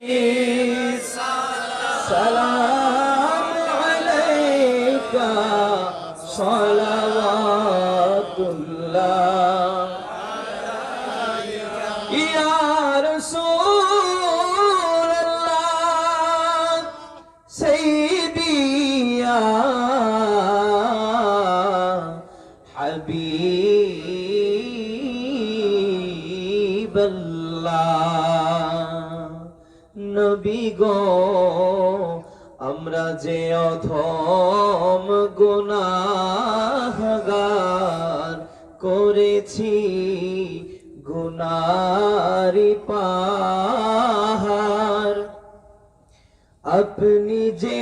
السلام عليك صلوات الله يا رسول الله سيدي يا حبيب الله নবী গো আমরা যে অধম গুনাহগার করেছি গুনারি পাহাড় আপনি যে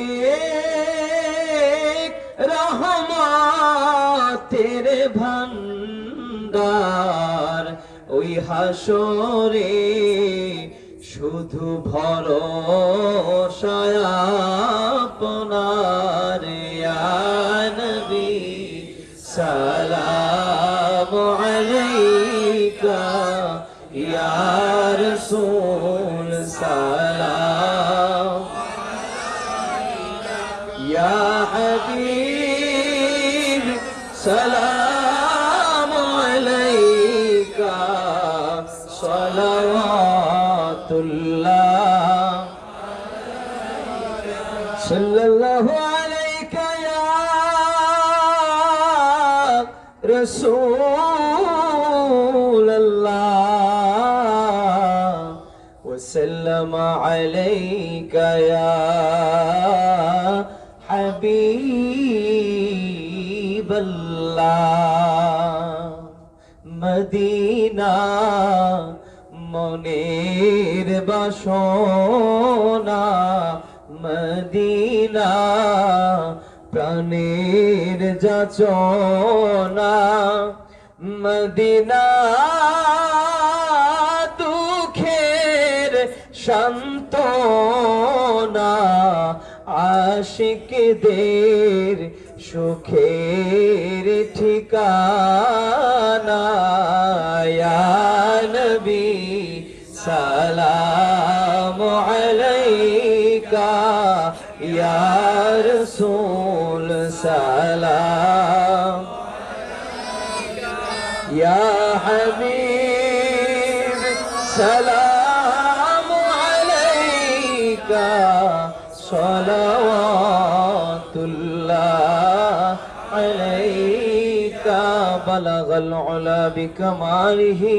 রহমতের ভান্ডার ওই হাসরে শুধু ভরসা আপনার ইয়া নবী সালামু আলাইকা ইয়া রাসূল সালাম ইয়া হাবিব সালামু আলাইকা সালাওয়াতুল্লাহ সাল্লাল্লাহু আলাইকা ইয়া রাসূলুল্লাহ ওয়া সাল্লামা আলাইকা ইয়া হাবিবাল্লাহ মদিনা মনের বাসনা মদিনা প্রাণের যাচনা মদিনা দুঃখের সান্ত্বনা আশিকদের সুখের ঠিকানা ইয়া নবী সালামু আলাইকা ইয়া রাসূল সালাম ইয়া হাবিব সালামু আলাইকা সালাওয়াতুল্লাহ আলাইকা বালাগাল উলা বিকামালিহি